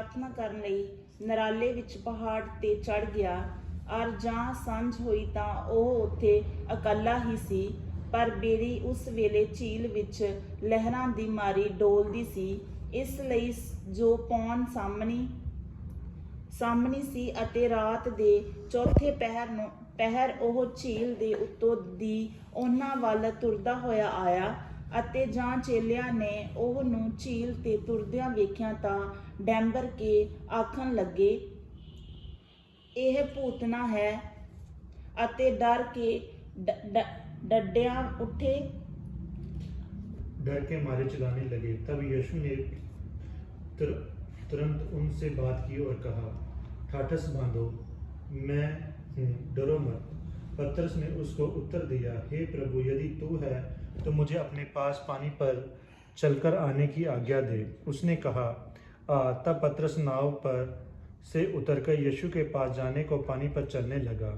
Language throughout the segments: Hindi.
प्रार्थना करन लई नराले विच पहाड़ ते चढ़ गया। अर जां सांझ होई तां ओह उत्थे इकल्ला ही सी, पर बेड़ी उस वेले झील विच लहरां दी मारी डोलदी सी, इस लई जो पौण सामणी सी अते रात दे चौथे ਪਹਿਰ ਉਹ ਝੀਲ ਦੇ ਉੱਤੋਂ ਦੀ ਉਹਨਾਂ ਵੱਲ ਤੁਰਦਾ ਹੋਇਆ ਆਇਆ। ਅਤੇ ਜਾਂ ਚੇਲਿਆਂ ਨੇ ਉਹਨੂੰ ਝੀਲ ਤੇ ਤੁਰਦਿਆਂ ਵੇਖਿਆ ਤਾਂ ਡੈਂਬਰ ਕੇ ਆਖਣ ਲੱਗੇ, ਇਹ ਭੂਤਨਾ ਹੈ, ਅਤੇ डर के मारे चिल्लाने लगे। तब यीशु ने तुरंत उनसे बात की और कहा, ठाठस बांधो, मैं हूँ, डरो मत। पतरस ने उसको उत्तर दिया, हे प्रभु, यदि तू है तो मुझे अपने पास पानी पर चलकर आने की आज्ञा दे। उसने कहा, आ। तब पतरस नाव पर से उतरकर यीशु के पास जाने को पानी पर चलने लगा,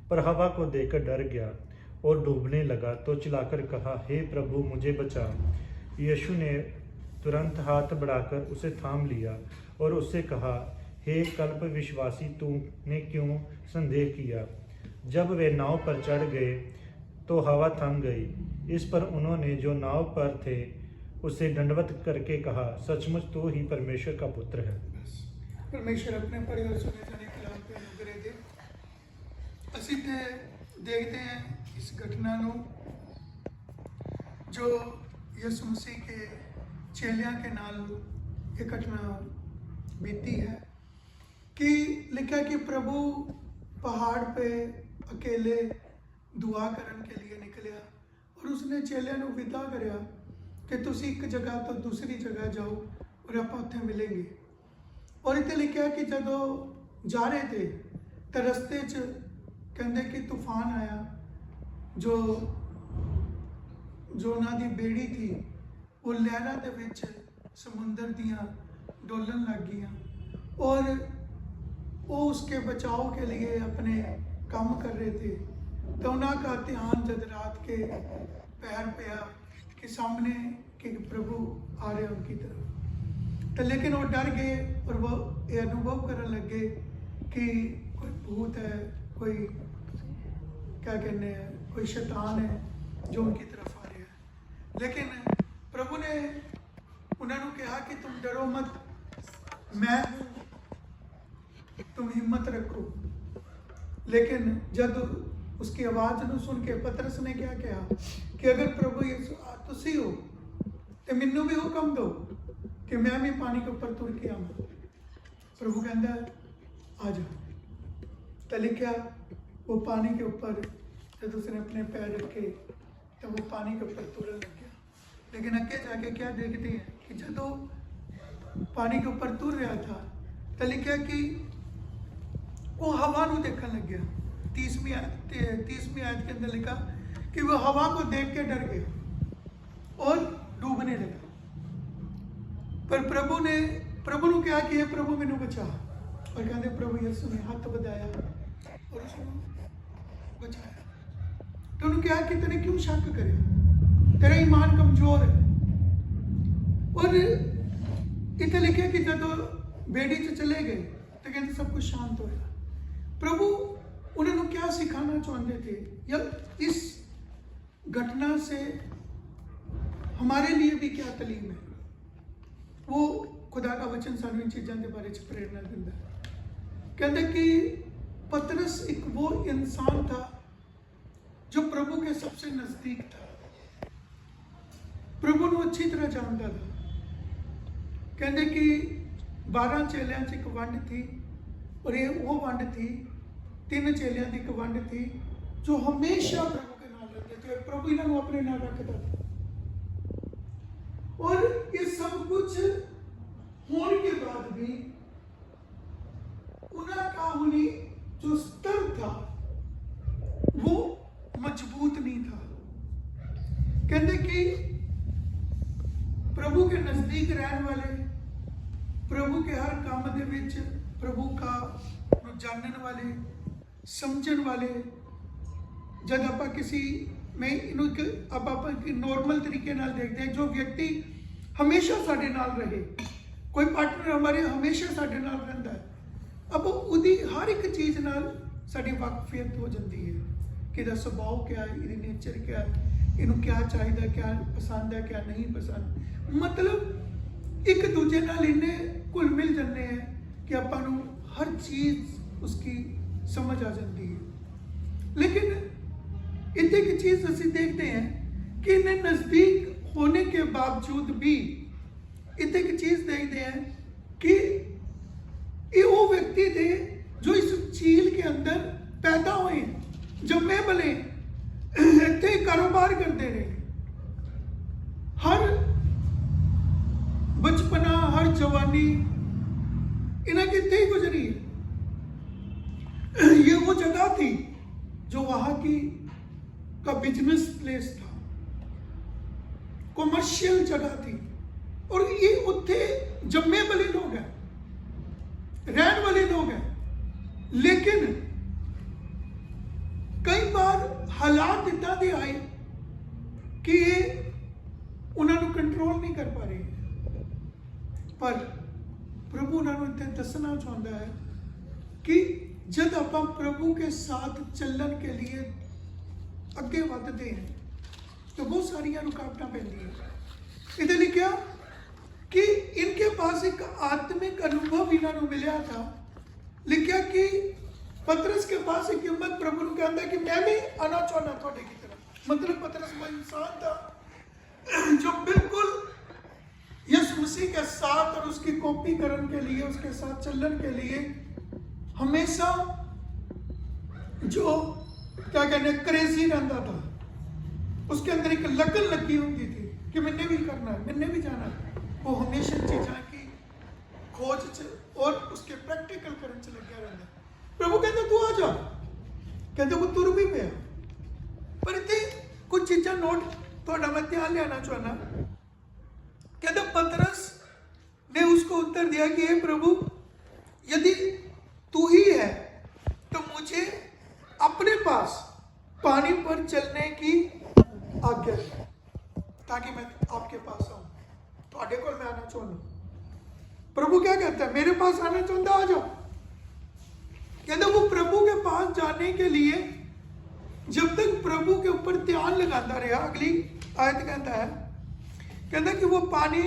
पर हवा को देखकर डर गया और डूबने लगा, तो चिल्लाकर कहा, हे प्रभु, मुझे बचा। यीशु ने तुरंत हाथ बढ़ाकर उसे थाम लिया और उससे कहा, हे कल्प विश्वासी, तूने क्यों संदेह किया। जब वे नाव पर चढ़ गए तो हवा थम गई। इस पर उन्होंने जो नाव पर थे उसे दंडवत करके कहा, सचमुच तू ही परमेश्वर का पुत्र है। परमेश्वर अपने परिवार सुने जाने कलाम पे अनुग्रह दे। ਅਸੀਂ ਤੇ देखते हैं इस घटना जो यसु मसीह के चेलियां के नाल ये घटना बीती है कि लिखा कि प्रभु पहाड़ पे अकेले दुआ करन के लिए निकलिया और उसने चेलियां नूं विदा करिया कि तुसी एक जगह तो दूसरी जगह जाओ और आप उत्थे मिलेंगे। और इत्थे लिखा कि जदों जा रहे थे तो रस्ते च कहते कि तूफान आया, जो उन्हां दी बेड़ी थी वो लहरां दे विच समुंदर दियां डोलन लग गईयां और वो उसके बचाव के लिए अपने काम कर रहे थे। तो उन्हां का ध्यान जब रात के पैर पिया कि सामने कि प्रभु आ रहे उनकी तरफ, तो लेकिन वो डर गए और वो ये अनुभव करने लगे कि कोई भूत है, कोई क्या कहने हैं, कोई शैतान है जो उनकी तरफ आ रहा है। लेकिन प्रभु ने उन्होंने कहा कि तुम डरो मत, मैं हूँ, तुम हिम्मत रखो। लेकिन जब उसकी आवाज़ ਨੂੰ सुन के पतरस ने क्या कहा कि अगर प्रभु यीशु तुसी हो तो मैनू भी हुक्म दो कि मैं भी पानी के ऊपर तुर के आवां। प्रभु कहता आ जाओ। तो लिखा वो पानी के ऊपर जब उसने अपने पैर रखे तो वो पानी के ऊपर तुरन लग गया। लेकिन अगे जाके क्या देखते हैं कि जदों पानी के ऊपर तुर रहा था तो लिखा कि वो हवा को देखने लग गया। 30वीं आयत के अंदर लिखा कि वो हवा को देख के डर गया और डूबने लगा। पर प्रभु ने कहा कि हे प्रभु मैनू बचा। और कहते प्रभु यीशु ने हाथ बढ़ाया और उसको बचाया। तो उन्होंने कहा कि तेने क्यों शक करे, तेरा ईमान कमजोर है। और इतने लिखे कि जब बेड़ी से चले गए तो कहते सब कुछ शांत हो गया। प्रभु उन्होंने क्या सिखाना चाहते थे या इस घटना से हमारे लिए भी क्या तालीम है, वो खुदा का वचन सानू इन चीज़ों के बारे में प्रेरणा देता है। कहते कि पतरस एक वो इंसान था जो प्रभु के सबसे नजदीक था, प्रभु को अच्छी तरह जानता था। कहते कि 12 चेलियां च एक वंड थी और ये वो वंड थी, 3 चेलियां की एक वंड थी जो हमेशा प्रभु के नाम रखते थे। प्रभु इन्होंने अपने नाम रखता था। और ये सब कुछ होने के बाद भी उनका होनी जो स्तर था वो मजबूत नहीं था। कहते कि प्रभु के नजदीक रहने वाले, प्रभु के हर काम दे विच प्रभु का जानने वाले, समझने वाले, जब आप किसी में आप नॉर्मल तरीके नाल देखते हैं, जो व्यक्ति हमेशा साडे नाल रहे, कोई पार्टनर हमारे हमेशा साडे नाल रहिंदा है। अब उहदी हर एक चीज़ नाल साडी वाकफियत हो जाती है कि इहदा सुभाव क्या है, इहदी नेचर क्या है, इहनूं क्या चाहिए, क्या पसंद है, क्या नहीं पसंद। मतलब एक दूजे नाल इन्ने घुल मिल जाते हैं कि आपां नूं हर चीज़ उसकी समझ आ जाती है। लेकिन इतने की चीज़ असीं देखते हैं कि इन्हें नज़दीक होने के बावजूद भी इतने की चीज़ देखते हैं कि ये वो व्यक्ति थे जो इस झील के अंदर पैदा हुए, जम्मे पले, इतने कारोबार करते रहे। हर बचपना, हर जवानी इन्हें कितने ही गुजरी है। ये वो जगह थी जो वहां की का बिजनेस प्लेस था, कॉमर्शियल जगह थी, और ये उत्थे जम्मे वाले लोग हैं, रहने वाले लोग हैं। लेकिन कई बार हालात इतना दे आए कि उन्होंने कंट्रोल नहीं कर पा रहे, पर प्रभु उन्होंने इतने दसना चाहता है कि जब आप प्रभु के साथ चलन के लिए अगे बढ़ते हैं तो बहुत सारिया रुकावटें पैंदी है। इधर लिखा कि इनके पास एक आत्मिक अनुभव इन्होंने मिला था। लिखा कि पतरस के पास एक हिम्मत प्रभु ने कहता कि मैं भी आना चाहना थोड़े की तरह। मतलब पतरस वो इंसान था जो बिल्कुल यीशु मसीह के साथ और उसकी कॉपी करने के लिए, उसके साथ चलन के लिए हमेशा जो क्या कहने क्रेजी रहता था। उसके अंदर एक लगन लगी होती थी कि मैंने भी करना है, मैंने भी जाना है। वो हमेशा चीज़ों की खोज और उसके प्रैक्टिकल करने से लगा रहता। प्रभु कहते तू आ जा, कहते वो तुर भी पे। पर इतने कुछ चीज़ा नोट थोड़ा मैं ध्यान लेना चाहना। कहते पतरस ने उसको उत्तर दिया कि हे प्रभु, यदि तू ही है तो मुझे अपने पास पानी पर चलने की आज्ञा दे ताकि मैं आपके पास आऊं, थोड़े को मैं आना चाहूँ। प्रभु क्या कहता है, मेरे पास आना चाहता आ जाओ। कहते वो प्रभु के पास जाने के लिए जब तक प्रभु के ऊपर ध्यान लगाता रहा, अगली आयत कहता है, कहता कि वो पानी,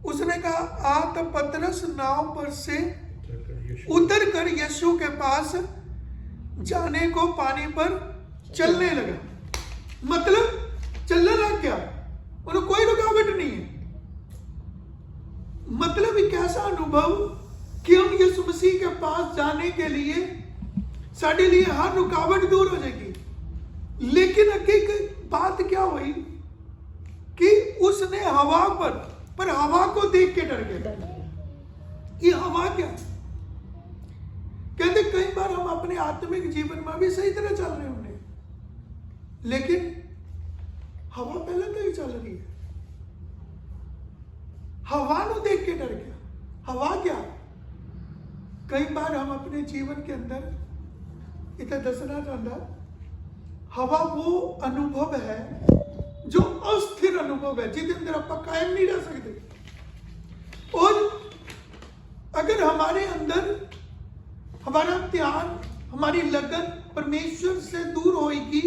उसने कहा आ, तब पतरस नाव पर से उतर कर यीशु के पास जाने को पानी पर चलने लगा। मतलब चलने लग गया, उन्हें कोई रुकावट नहीं है। मतलब एक ऐसा अनुभव कि हम यीशु मसीह के पास जाने के लिए साढ़े लिए हर रुकावट दूर हो जाएगी। लेकिन हकीकत बात क्या हुई कि उसने हवा पर हवा को देख के डर गया। ये हवा क्या? कहते कई बार हम अपने आत्मिक जीवन में भी सही तरह चल रहे होंगे, लेकिन हवा पहले तो ही चल रही है। हवा को देख के डर गया। हवा क्या? कई बार हम अपने जीवन के अंदर इतना दसना चाहता, हवा वो अनुभव है जो अस्थिर अनुभव है, जिसके अंदर आप कायम नहीं रह सकते। और अगर हमारे अंदर हमारा ध्यान, हमारी लगन परमेश्वर से दूर होगी,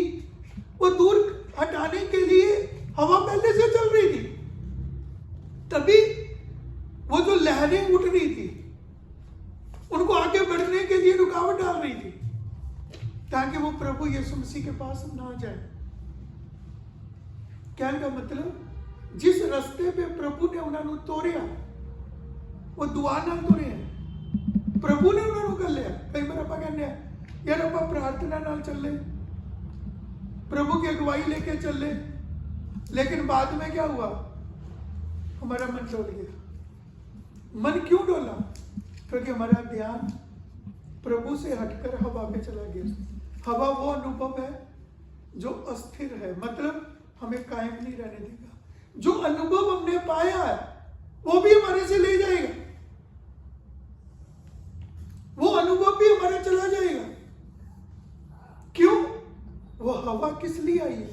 वो दूर हटाने के लिए हवा पहले से चल रही थी, तभी वो जो लहरें उठ रही थी उनको आगे बढ़ने के लिए रुकावट डाल रही थी ताकि वो प्रभु यीशु मसीह के पास ना जाए। कहने का मतलब जिस रास्ते पे प्रभु ने उन्होंने तोड़िया, वो दुआ नाल तोड़े हैं, प्रभु ने उन्होंने कर लिया। कई बार आप कहने यार आप प्रार्थना नाल चले, प्रभु की अगुवाई लेके चले, लेकिन बाद में क्या हुआ, हमारा मन डोल गया। मन क्यों डोला? क्योंकि हमारा ध्यान प्रभु से हटकर हवा पे चला गया। हवा वो अनुभव है जो अस्थिर है, मतलब हमें कायम नहीं रहने देगा। जो अनुभव हमने पाया है वो भी हमारे से ले जाएगा, वो अनुभव भी हमारा चला जाएगा। क्यों? वो हवा किस लिए आई है?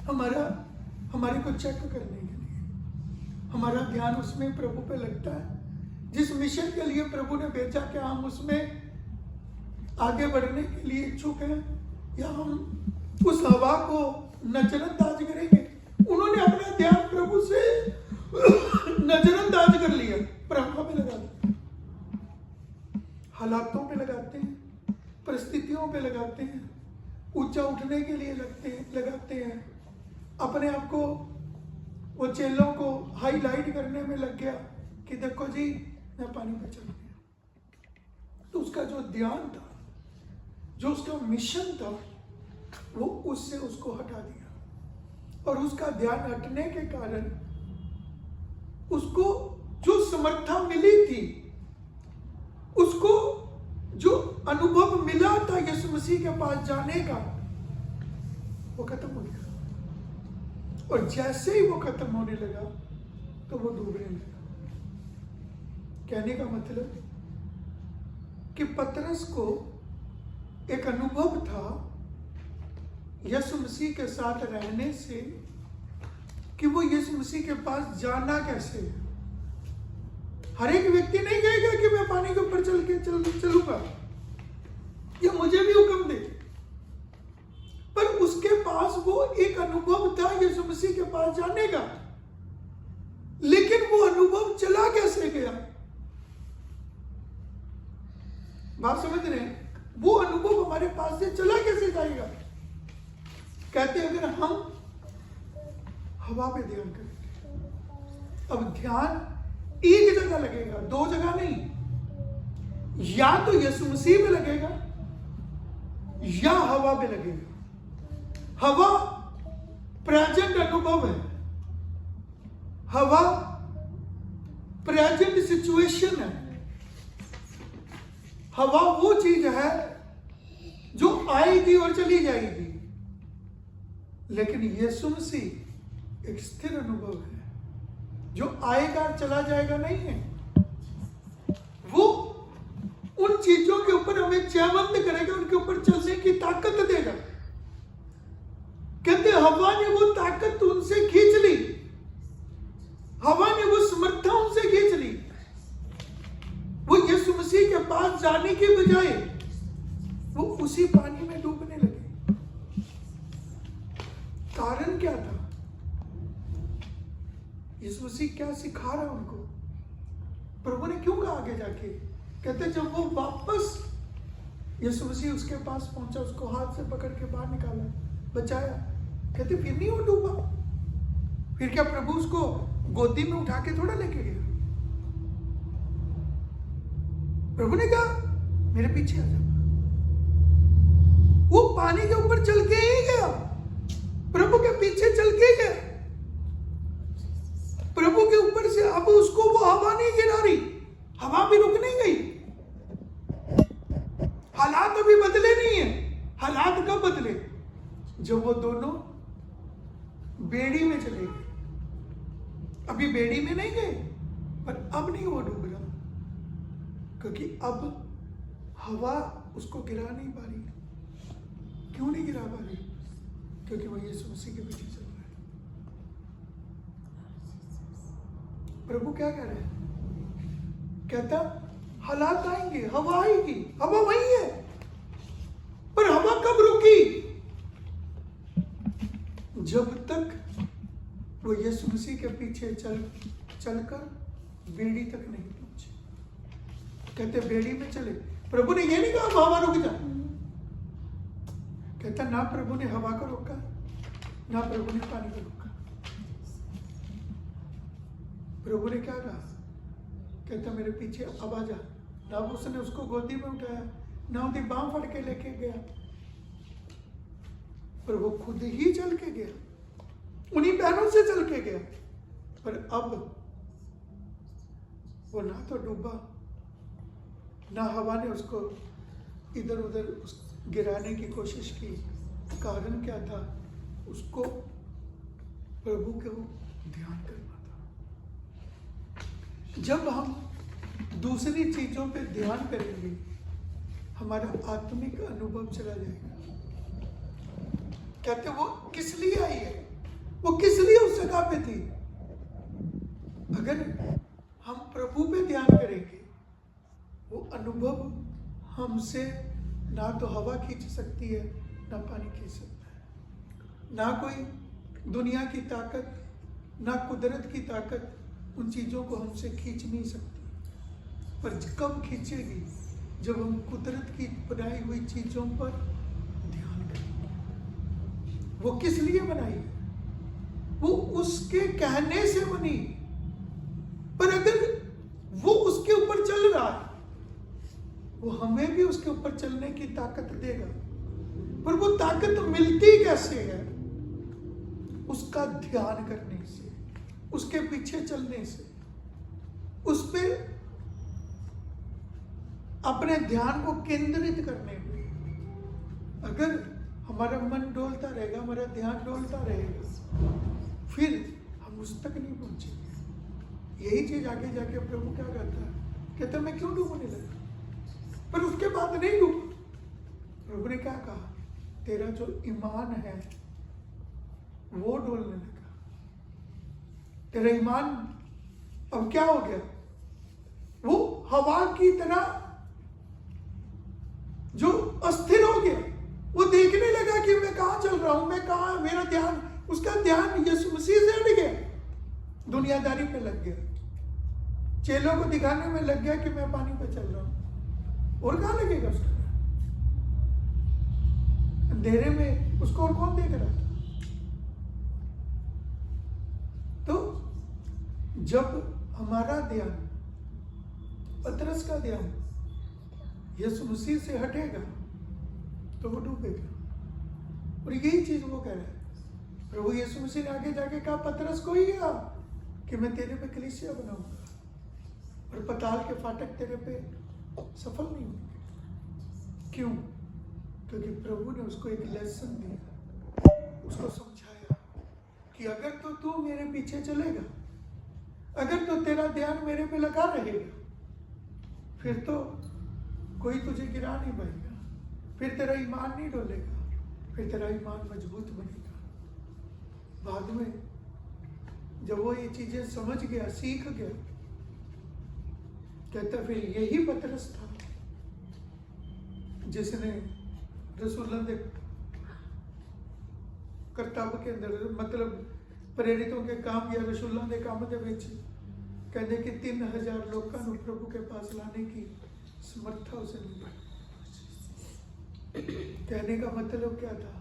हमारे को चेक करने के लिए, हमारा ध्यान उसमें प्रभु पे लगता है। जिस मिशन के लिए प्रभु ने भेजा, क्या हम उसमें आगे बढ़ने के लिए इच्छुक हैं, या हम उस हवा को नजरअंदाज करेंगे? उन्होंने अपना ध्यान प्रभु से नजरअंदाज कर लिया, पर हवा पे लगा दिया। हालातों पे लगाते हैं, परिस्थितियों पे लगाते हैं, ऊंचा उठने के लिए लगाते हैं। अपने आप को, वो चेलों को हाईलाइट करने में लग गया कि देखो जी मैं पानी पे चल गया। तो उसका जो ध्यान था, जो उसका मिशन था, वो उससे उसको हटा दिया। और उसका ध्यान हटने के कारण उसको जो समर्था मिली थी, उसको जो अनुभव मिला था यीशु मसीह के पास जाने का, वो खत्म हो गया। और जैसे ही वो खत्म होने लगा तो वो डूबने लगा। कहने का मतलब कि पतरस को एक अनुभव था यीशु मसीह के साथ रहने से, कि वो यीशु मसीह के पास जाना कैसे है। हर एक व्यक्ति नहीं कहेगा कि मैं पानी के ऊपर चलूंगा या मुझे भी हुक्म दे, पर उसके पास वो एक अनुभव था यीशु मसीह के पास जाने का। लेकिन वो अनुभव चला कैसे गया? बात समझ रहे हैं? वो अनुभव हमारे पास से चला कैसे जाएगा? कहते हैं अगर हम हवा पे ध्यान करेंगे। अब ध्यान एक जगह लगेगा, दो जगह नहीं। या तो यीशु मसीह में लगेगा या हवा पे लगेगा। हवा प्रेजेंट अनुभव है, हवा प्रेजेंट सिचुएशन है। हवा वो चीज है जो आएगी और चली जाएगी, लेकिन यीशु मसीह एक स्थिर अनुभव है, जो आएगा चला जाएगा नहीं है। वो उन चीजों के ऊपर हमें चयबंद करेगा, उनके ऊपर चलने की ताकत देगा। कहते हवा ने वो ताकत उनसे खींच ली, हवा ने वो समर्था उनसे खींच ली। वो यीशु मसीह के पास जाने की बजाय वो उसी पानी में डूबने लगे। कारण क्या था? यीशु मसीह क्या सिखा रहा उनको? प्रभु ने क्यों कहा आगे जाके? कहते जब वो वापस यीशु मसीह उसके पास पहुंचा, उसको हाथ से पकड़ के बाहर निकाला, बचाया, कहते फिर नहीं वो डूबा। फिर क्या प्रभु उसको गोदी में उठा के थोड़ा लेके गया? प्रभु ने कहा मेरे पीछे आ जा। वो पानी के ऊपर चल के ही गया, प्रभु के पीछे चल के गया। प्रभु के ऊपर से अब उसको वो हवा नहीं गिरा रही, हवा भी रुक नहीं गई। हालात अभी बदले नहीं है। हालात कब बदले? जब वो दोनों बेड़ी में चले गए। अभी बेड़ी में नहीं गए, पर अब नहीं वो डूब रहा, क्योंकि अब हवा उसको गिरा नहीं पा रही। क्यों नहीं गिरा पा रही? क्योंकि वो यीशु मसीह के पीछे चल रहा है। प्रभु क्या कह रहे हैं? कहता हालात आएंगे, हवा आएगी, हवा वही है, पर हवा कब रुकी? जब तक वो यीशु मसीह के पीछे चलकर बेड़ी तक नहीं पहुंचे। कहते बेड़ी में चले। प्रभु ने ये नहीं कहा हवा रुक जा। कहता ना प्रभु ने हवा को रोका, ना प्रभु ने पानी को रोका। प्रभु ने क्या कहा? कहता मेरे पीछे अब आ जा। ना उसने उसको गोदी में उठाया, ना उसकी बांह फड़ के लेके गया, पर वो खुद ही चल के गया, उन्हीं पैरों से चल के गया। पर अब वो ना तो डूबा, ना हवा ने उसको इधर उधर गिराने की कोशिश की। कारण क्या था? उसको प्रभु को ध्यान करना था। जब हम दूसरी चीजों पे ध्यान करेंगे, हमारा आत्मिक अनुभव चला जाएगा। कहते वो किस लिए आई है? वो किस लिए उस जगह पे थी? अगर हम प्रभु पे ध्यान करेंगे, वो अनुभव हमसे ना तो हवा खींच सकती है, ना पानी खींच सकता है, ना कोई दुनिया की ताकत, ना कुदरत की ताकत उन चीज़ों को हमसे खींच नहीं सकती। पर कब खींचेगी? जब हम कुदरत की बनाई हुई चीज़ों पर ध्यान करेंगे। वो किस लिए बनाई है? वो उसके कहने से बनी। पर अगर वो उसके ऊपर चल रहा है, वो हमें भी उसके ऊपर चलने की ताकत देगा। पर वो ताकत मिलती कैसे है? उसका ध्यान करने से, उसके पीछे चलने से, उस पे अपने ध्यान को केंद्रित करने में। अगर हमारा मन डोलता रहेगा, हमारा ध्यान डोलता रहेगा, फिर हम उस तक नहीं पहुंचेंगे। यही चीज आगे जाके प्रभु क्या कहता है? कहता मैं क्यों डूबने लगा? पर उसके बाद नहीं डूबा। प्रभु ने क्या कहा? तेरा जो ईमान है वो डोलने लगा। तेरा ईमान अब क्या हो गया? वो हवा की तरह जो अस्थिर हो गया। वो देखने लगा कि मैं कहां चल रहा हूं, मैं कहां, मेरा ध्यान, उसका ध्यान यीशु मसीह से हट गया, दुनियादारी पे लग गया, चेलों को दिखाने में लग गया कि मैं पानी पे चल रहा हूं। और कहां लगेगा उसका? अंधेरे में उसको और कौन देख रहा था? तो जब हमारा ध्यान, पतरस का ध्यान यीशु मसीह से हटेगा तो वो डूबेगा। और यही चीज वो कह रहा है। प्रभु यीशु मसीह ने आगे जाके कहा पतरस को ही कहा कि मैं तेरे पे कलीसिया बनाऊंगा और पताल के फाटक तेरे पे सफल नहीं होंगे। क्यों? क्योंकि प्रभु ने उसको एक लेसन दिया, उसको समझाया कि अगर तो तू मेरे पीछे चलेगा, अगर तो तेरा ध्यान मेरे पे लगा रहेगा, फिर तो कोई तुझे गिरा नहीं पाएगा, फिर तेरा ईमान नहीं डोलेगा, फिर तेरा ईमान मजबूत बनेगा। बाद में जब वो ये चीजें समझ गया, सीख गया, कहता फिर यही पतरस था जिसने रसूलों के करतब के अंदर, मतलब प्रेरितों के काम या रसूलों के काम के विच कहते कि 3000 लोगों को प्रभु के पास लाने की समर्था उसे मिली। कहने का मतलब क्या था?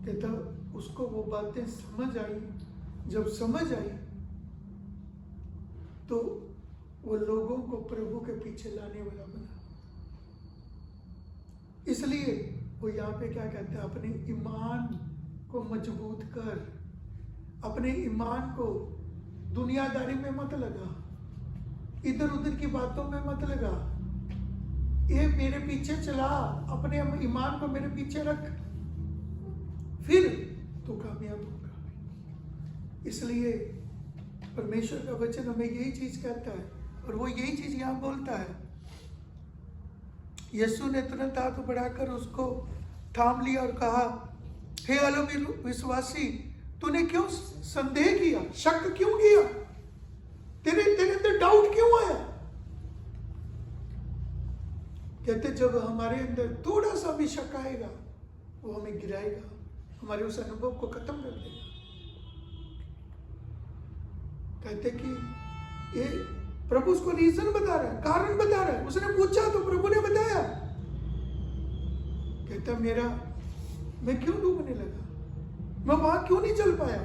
कहता उसको वो बातें समझ आई। जब समझ आई तो वो लोगों को प्रभु के पीछे लाने वाला बना। इसलिए वो यहाँ पे क्या कहता है? अपने ईमान को मजबूत कर, अपने ईमान को दुनियादारी में मत लगा, इधर उधर की बातों में मत लगा, ये मेरे पीछे चला, अपने ईमान को मेरे पीछे रख, फिर तो कामयाब होगा। इसलिए परमेश्वर का वचन हमें यही चीज कहता है और वो यही चीज यहां बोलता है। यीशु ने तुरंत हाथ बढ़ाकर उसको थाम लिया और कहा, हे अविश्वासी, तूने क्यों संदेह किया, शक क्यों किया, तेरे अंदर डाउट क्यों आया? कहते जब हमारे अंदर थोड़ा सा भी शक आएगा वो हमें गिराएगा, हमारे उस अनुभव को खत्म कर देगा। कहते कि ये प्रभु उसको रीजन बता रहा है, कारण बता रहा है। उसने पूछा तो प्रभु ने बताया। कहता मैं क्यों डूबने लगा, मैं वहां क्यों नहीं चल पाया?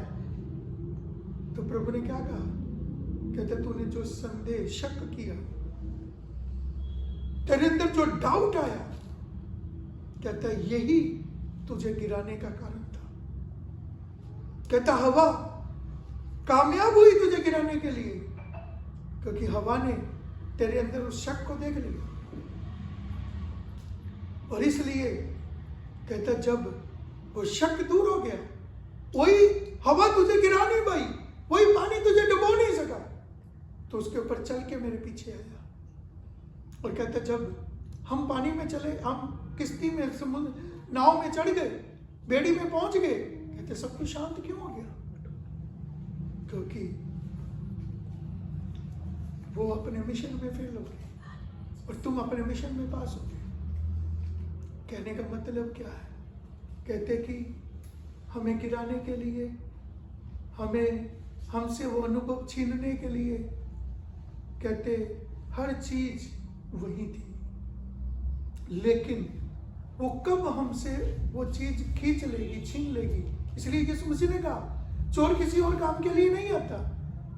तो प्रभु ने क्या कहा? कहता तूने जो संदेह, शक किया, तेरे अंदर जो डाउट आया, कहता यही तुझे गिराने का कारण था। कहता हवा कामयाब हुई तुझे गिराने के लिए, क्योंकि हवा ने तेरे अंदर उस शक को देख लिया। और इसलिए कहता जब वो शक दूर हो गया, वही हवा तुझे गिरा नहीं पाई, वही पानी तुझे डुबो नहीं सका, तो उसके ऊपर चल के मेरे पीछे आया। और कहता जब हम पानी में चले, हम किश्ती में, समुद्र, नाव में चढ़ गए, बेड़ी में पहुंच गए, कहते सब कुछ शांत क्यों हो गया? क्योंकि वो अपने मिशन में फेल हो गए और तुम अपने मिशन में पास हो गए। कहने का मतलब क्या है? कहते कि हमें गिराने के लिए, हमसे वो अनुभव छीनने के लिए, कहते हर चीज वही थी, लेकिन वो कब हमसे वो चीज खींच लेगी, छीन लेगी। इसलिए यीशु मसीह ने कहा चोर किसी और काम के लिए नहीं आता,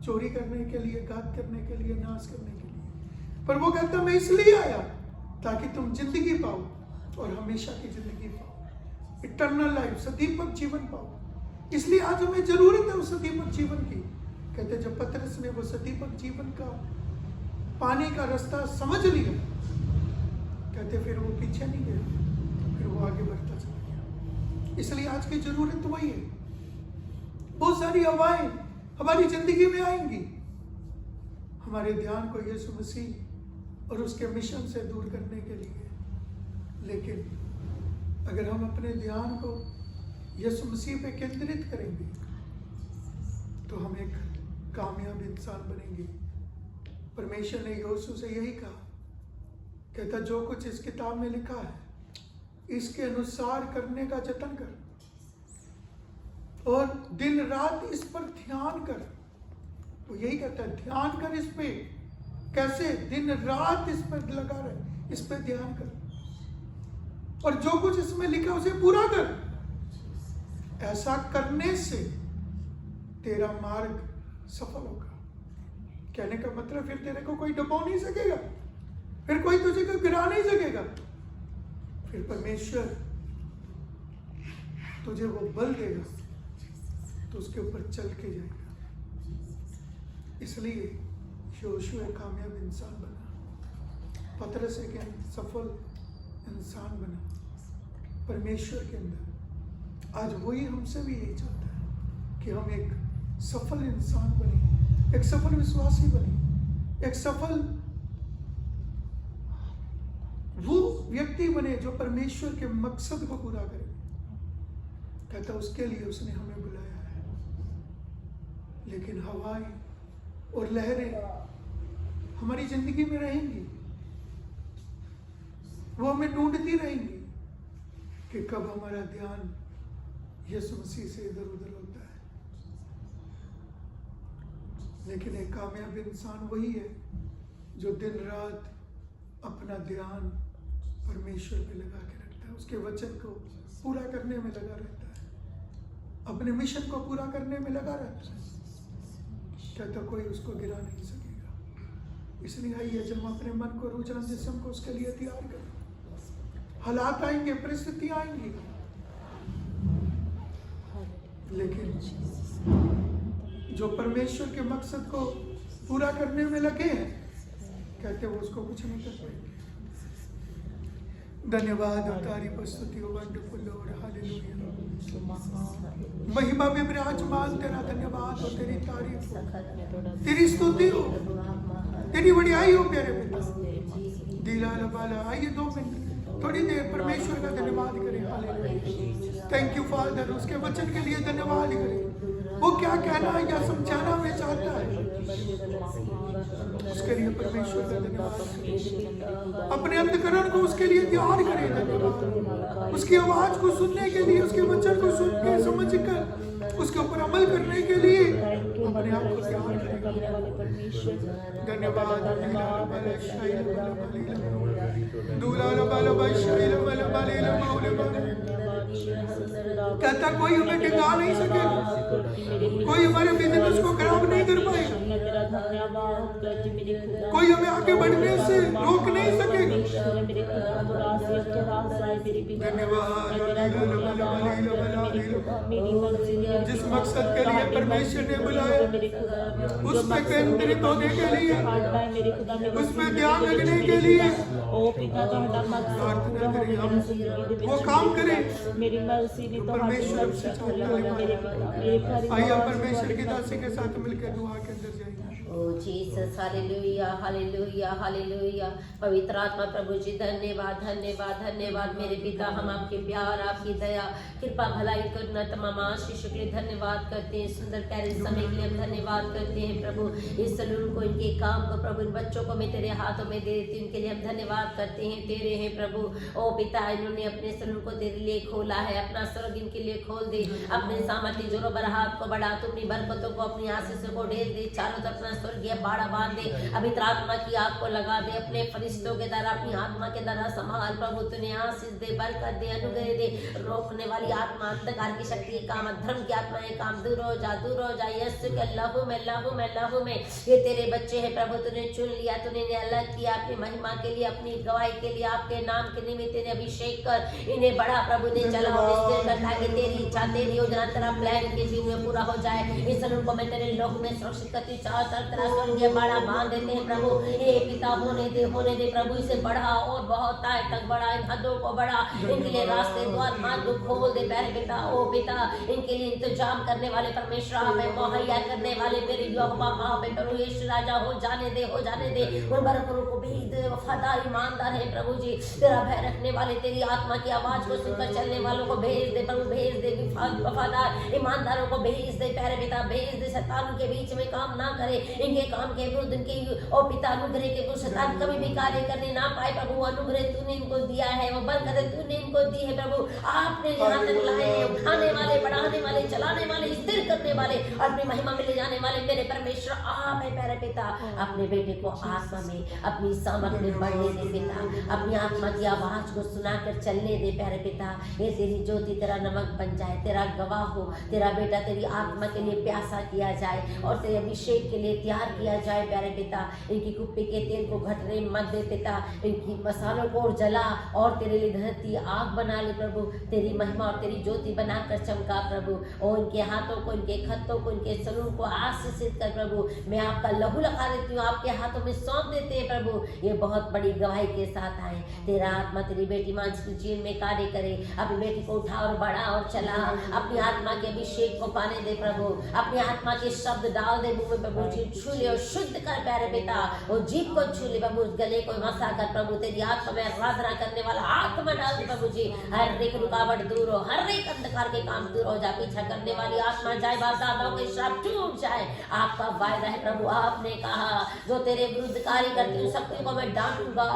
चोरी करने के लिए, घात करने के लिए, नाश करने के लिए। पर वो कहता मैं इसलिए आया ताकि तुम जिंदगी पाओ और हमेशा की जिंदगी पाओ, इटर्नल लाइफ, सदीपक जीवन पाओ। इसलिए आज हमें जरूरत है उस सदीपक जीवन की। कहते जब पतरस ने वो सदीपक जीवन का पाने का रास्ता समझ लिया, कहते फिर वो पीछे नहीं गया, फिर वो आगे बढ़ता चला गया। इसलिए आज की जरूरत वही है। बहुत सारी हवाएं हमारी जिंदगी में आएंगी, हमारे ध्यान को यीशु मसीह और उसके मिशन से दूर करने के लिए। लेकिन अगर हम अपने ध्यान को यीशु मसीह पे केंद्रित करेंगे तो हम एक कामयाब इंसान बनेंगे। परमेश्वर ने यहोशू से यही कहा, कहता जो कुछ इस किताब में लिखा है इसके अनुसार करने का जतन कर और दिन रात इस पर ध्यान कर। वो यही कहता है ध्यान कर इस पे। कैसे? दिन रात इस पर लगा रहे, इस पे ध्यान कर और जो कुछ इसमें लिखा उसे पूरा कर। ऐसा करने से तेरा मार्ग सफल होगा। कहने का मतलब फिर तेरे को कोई दबा नहीं सकेगा, फिर कोई तुझे को गिरा नहीं सकेगा, फिर परमेश्वर तुझे वो बल देगा तो उसके ऊपर चल के जाएगा। इसलिए यहोशू एक कामयाब इंसान बना, पतरस एक सफल इंसान बना परमेश्वर के अंदर। आज वही हमसे भी यही चाहता है कि हम एक सफल इंसान बने, एक सफल विश्वासी बने, एक सफल वो व्यक्ति बने जो परमेश्वर के मकसद को पूरा करे। कहता उसके लिए उसने हमें बुलाया है। लेकिन हवाएं और लहरें हमारी जिंदगी में रहेंगी, वो हमें ढूंढती रहेंगी कि कब हमारा ध्यान यीशु मसीह से इधर उधर होता है। लेकिन एक कामयाब इंसान वही है जो दिन रात अपना ध्यान परमेश्वर पे लगा के रखता है, उसके वचन को पूरा करने में लगा रहता है, अपने मिशन को पूरा करने में लगा रहता है। कहता कोई उसको गिरा नहीं सकेगा। इसलिए आइए जब हम अपने मन को, रुझान, जिस्म को उसके लिए तैयार करें। हालात आएंगे, परिस्थितियां आएंगी, लेकिन जो परमेश्वर के मकसद को पूरा करने में लगे हैं, कहते वो उसको कुछ नहीं कर पाएंगे। धन्यवाद, तारी प्रस्तुति वंडरफुल लॉर्ड, हालेलुया। महिमा में विराजमान तेरा धन्यवाद हो, तेरी तारीफ हो, तेरी स्तुति हो, तेरी बड़ाई हो प्यारे पिता। दिला लबाला। आइए 2 मिनट थोड़ी देर परमेश्वर का धन्यवाद करें। हालेलुया। Thank you father. उसके वचन के लिए धन्यवाद करें। वो क्या कहना या समझाना में चाहता है, उसके लिए परमेश्वर का धन्यवाद करें। अपने अंतःकरण को उसके लिए तैयार करें। धन्यवाद। उसकी आवाज को सुनने के लिए, उसके वचन को सुन के समझ कर उसके ऊपर अमल करने के लिए अपने आप को तैयार करें। धन्यवाद। कहता कोई हमें टिका नहीं सकेगा, कोई हमारे बिजनेस को खराब नहीं कर पाएगा, कोई हमें आगे बढ़ने से रोक नहीं सकेगा। धन्यवाद। जिस मकसद के लिए परमेश्वर ने बुलाया उस पर केंद्रित होने के लिए, उस पर ध्यान रखने के लिए प्रार्थना करें, हम वो काम करें मेरी मर्जी नहीं तो परमेश्वर से मेरे पिता आइए परमेश्वर की दासी के साथ मिलकर दुआ के अंदर जाएंगे। ओ जीसस, हालेलुया हालेलुया हालेलुया। पवित्र आत्मा प्रभु जी धन्यवाद धन्यवाद धन्यवाद मेरे पिता। हम आपके प्यार, आपकी दया, कृपा, भलाई, करुणा, तमाम आशीषों के लिए धन्यवाद करते हैं। सुंदर प्यारे समय के लिए हम धन्यवाद करते हैं प्रभु। इस सलून को, इनके काम को प्रभु, इन बच्चों को मैं तेरे हाथों में दे देती हूँ। इनके लिए हम धन्यवाद करते हैं, तेरे हैं प्रभु। ओ पिता, इन्होंने अपने सलून को तेरे लिए खोला है। अपना स्वर्ग इनके लिए खोल दे। अपने सामर्थ्य जोरों पर हाथ को बढ़ा, तू अपनी बरकतों को, अपनी आशीषों को ढेर दे। चारों तरफ अपना स्वर्गीय बाड़ा बांध दे। पवित्र आत्मा की आग को लगा दे। अपने फरिश्तों के द्वारा, अपनी आत्मा के द्वारा संभाल प्रभु। तूने आशीष दे, बरकत दे, अनुग्रह दे। रोकने वाली आत्मा, अंधकार की शक्ति, काम, धर्म की आत्माएं, काम दूर हो जा, दूर हो जा। यीशु के लहू में, लहू में, लहू में ये तेरे बच्चे हैं प्रभु। तूने चुन लिया, तूने इन्हें अलग किया अपनी महिमा के लिए, अपनी गवाही के लिए। आपके नाम के निमित्त इन्हें अभिषेक कर, इन्हें बड़ा प्रभु ने चलाओ, स्थिर कर, ताकि तेरी इच्छा, तेरी योजना, तेरा प्लान के जीवन में पूरा हो जाए। इस सलून को मैं तेरे लोक में सुरक्षित करती, चारों तरफ तेरा स्वर्गीय बाड़ा बांध देते हैं प्रभु। हे पिता, होने दे प्रभु। इसे बढ़ा और बहुत आय तक बढ़ा, इन हदों को बढ़ा। इनके लिए रास्ते, द्वार, मार्ग खोल दे प्यारे पिता। ओ पिता, इनके लिए इंतजाम करने वाले परमेश्वर आप है, मुहैया करने वाले मेरे यहोवा आप है प्रभु। यीशु राजा, हो जाने दे, हो जाने दे। उन बरकतों को भेज दे। वफादार ईमानदार है प्रभु जी, तेरा भय रखने वाले, तेरी आत्मा की आवाज को सुनकर चलने वालों को भेज दे प्रभु। भेज दे वफादार ईमानदारों को, भेज दे प्यारे पिता। भेज दे, शैतान के बीच में काम ना करे। इनके काम के विरुद्ध, इनके ओ पिता अनुग्रह के विरुद्ध शैतान कभी भी कार्य करने ना पाए प्रभु। अनुग्रह तूने इनको दिया है, वो बरकत तूने इनको दी है प्रभु। आपने यहाँ तक लाए हैं, उठाने वाले, बढ़ाने वाले, चलाने वाले, स्थिर करने वाले, अपनी महिमा में ले जाने वाले मेरे परमेश्वर आप है प्यारे पिता। अपने बेटे को आत्मा में, अपनी सामर्थ में बढ़ने दे पिता। अपनी आत्मा की आवाज को सुनाकर चलने दे प्यारे पिता। ये तेरी ज्योति, तेरा नमक बन जाए, तेरा गवाह हो। तेरा बेटा तेरी आत्मा के लिए प्यासा किया जाए और तेरे अभिषेक के लिए तैयार किया जाए प्यारे पिता। इनकी कुप्पी के तेल को घटने मत दे पिता। इनकी मसालों को जला और तेरे लिए धरती आग बना ले प्रभु। तेरी महिमा और तेरी ज्योति बनाकर चमका प्रभु। और इनके हाथों को, इनके खत्तों को, इनके सलून को आशीषित कर प्रभु। मैं आपका लहू लगा देती हूँ, आपके हाथों में सौंप देते हैं प्रभु। ये बहुत बड़ी गवाही के साथ आए। तेरा आत्मा तेरी बेटी मांस की जीवन में कार्य करे। अपनी बेटी को उठा और बढ़ा और चला। अपनी आत्मा के अभिषेक को पाने दे प्रभु। अपनी आत्मा के शब्द डाल दे मुंह में प्रभु जी। छू ले और शुद्ध कर प्यारे पिता। और जीभ को छू ले प्रभु, गले को मसा कर प्रभु। तेरी आत्मा में आराधना करने वाला आत्मा डाल दे प्रभु जी। हर एक रुकावट दूर हो, हर एक अंधकार के काम दूर हो जा। पीछा करने वाली आत्मा जाए, बाप दादाओं के श्राप टूट जाए। आपका वायदा है प्रभु। आपने कहा जो तेरे विरुद्ध कार्य करती हूँ शक्ति को मैं डांटूंगा,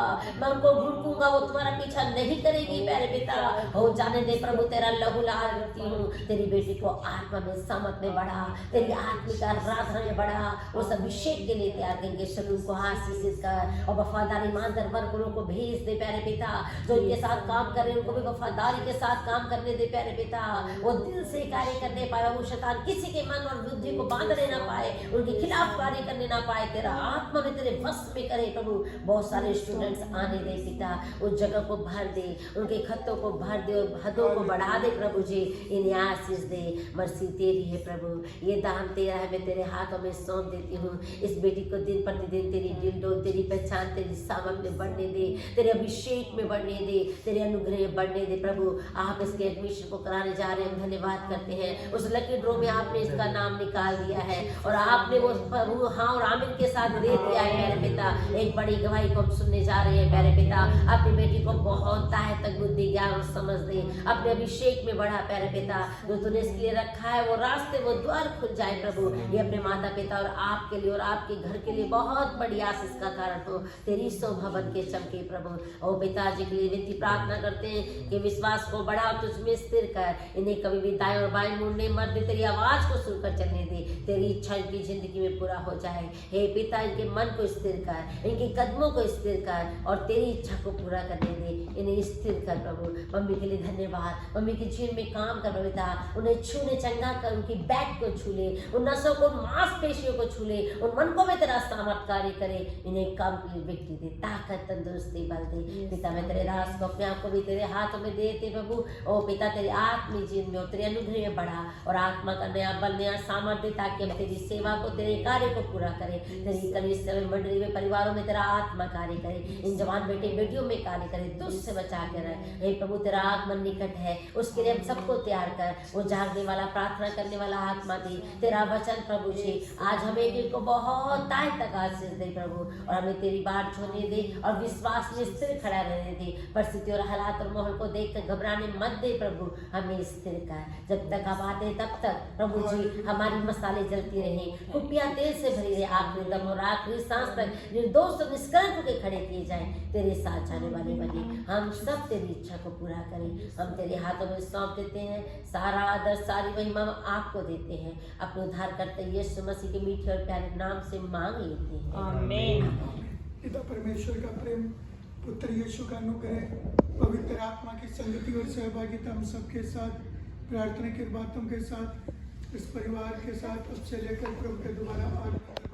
मैं उनको भूलूंगा, वो तुम्हारा पीछा नहीं करेगी प्यारे पिता। हो जाने दे प्रभु। तेरा लहू लगाती हूँ। तेरी बेटी को आत्मा में, सामर्थ में बढ़ा। तेरी आत्मिक आराधना में बढ़ा। उस अभिषेक के लिए तैयार करेंगे। सलून को आशीषित कर और वफादार ईमानदार वर्गों को भेज दे प्यारे पिता। जो इनके साथ काम कर रहे हैं उनको भी वफादारी के साथ काम करने दे प्यारे पिता। वो दिल से कार्य करने पाए। वो शैतान किसी के मन और बुद्धि को बांधने ना पाए, उनके खिलाफ कार्य करने ना पाए। तेरा आत्मा में तेरे वश में करे प्रभु। बहुत सारे स्टूडेंट्स आने दे पिता। उस जगह को भर दे, उनके खतों को भर दे और हदों को बढ़ा दे प्रभु जी। इन्हें आशीष दे। मर्सी तेरी है प्रभु। ये दान तेरा है, मैं तेरे हाथों में सौंप देती हूँ। इस बेटी को दिन प्रतिदिन तेरी दिल, तेरी पहचान, तेरी सामर्थ में बढ़ने दे। तेरे अभिषेक में बढ़ने दे, तेरे अनुग्रह में बढ़ने दे प्रभु। आप इसके एडमिशन को कराने जा रहे हैं, धन्यवाद करते हैं। उस लकी ड्रॉ में आपने इसका नाम निकाल दिया है और आपने वो प्रभु हाँ और आमिन के साथ दे दिया है प्यारे पिता। एक बड़ी गवाही को हम सुनने जा रहे हैं प्यारे पिता। अपनी बेटी को बहुत दाएं तक बुद्धि, ज्ञान और समझ दे। अपने अभिषेक में बढ़ा प्यारे पिता। जो तूने इसके लिए रखा है वो रास्ते, वो द्वार खुल जाए प्रभु। ये अपने माता पिता और आपके लिए और आपके घर के लिए बहुत बड़ी आशीष का कारण हो। तेरी शोभा बन के चमके प्रभु। और पिताजी के लिए विनती प्रार्थना करते हैं कि विश्वास को बढ़ा, तुझमें स्थिर कर। इन्हें कभी भी दाएं और बाएं मुड़ने मत दे। तेरी आवाज को सुनकर चलने दे। तेरी इच्छा इनकी जिंदगी में पूरा हो जाए। हे पिता, इनके मन को स्थिर कर, इनके कदमों को स्थिर कर और तेरी इच्छा को पूरा करने दे। इन्हें स्थिर कर प्रभु। मम्मी के लिए धन्यवाद। मम्मी के जीवन में काम कर पिता। उन्हें छूने, चंगा कर, उनकी बैक को छू ले, उन नसों को, मांसपेशियों को छू ले, उन मनकों में तेरा सामर्थ कार्य करे। इन्हें कंप्लीट विक्ट्री दे, ताकत, तंदुरुस्ती बल दे पिता। मैं तेरे राज को, अपने आप को भी तेरे हाथों में देते प्रभु। ओ पिता, तेरे आत्मिक जीवन में और तेरे अनुग्रह में बढ़ा और आत्मा का नया बल, नया सामर्थ्य, ताकि हम तेरी सेवा को, तेरे कार्य को पूरा करें। तेरी कलीसिया में, मंडली में, परिवारों में तेरा आत्मा कार्य करे। इन जवान बेटे बेटियों में कार्य करे। दुष्ट से बचा के रहे। हे प्रभु, तेरा आगमन निकट है, उसके लिए हम सबको तैयार कर। वो जागने वाला, प्रार्थना करने वाला आत्मा दे। तेरा वचन प्रभु जी आज हमें भी इनको बहुत ताय तक आशीष दे प्रभु, और हमें तेरी बात होने दे और विश्वास में स्थिर खड़ा रहने दे। परिस्थिति और हालात और माहौल को देखकर घबराने मत दे प्रभु, हमें स्थिर कर। जब तक आप आते तब तक प्रभु जी हमारी मसाले जलती रहे, कुपियाँ तेल से भरी रहे, आखिरी दम और आखिरी सांस तक निर्दोष और निष्कलंक के खड़े किए जाए, तेरे साथ जाने वाले बने। हम सब तेरी इच्छा को पूरा करें। हम तेरे हाथों में सौंप देते हैं, सारा आदर सारी महिमा हम आपको देते हैं। अपने उद्धार करते यीशु मसीह के मीठे और प्यारे नाम से मांग लेते हैं, आमीन। पिता परमेश्वर का प्रेम, पुत्र यीशु का अनुग्रह, पवित्र आत्मा की संगति और सहभागिता हम सबके साथ, प्रार्थना की बातों के साथ, इस परिवार के साथ अब से लेकर प्रभु के दोबारा आगमन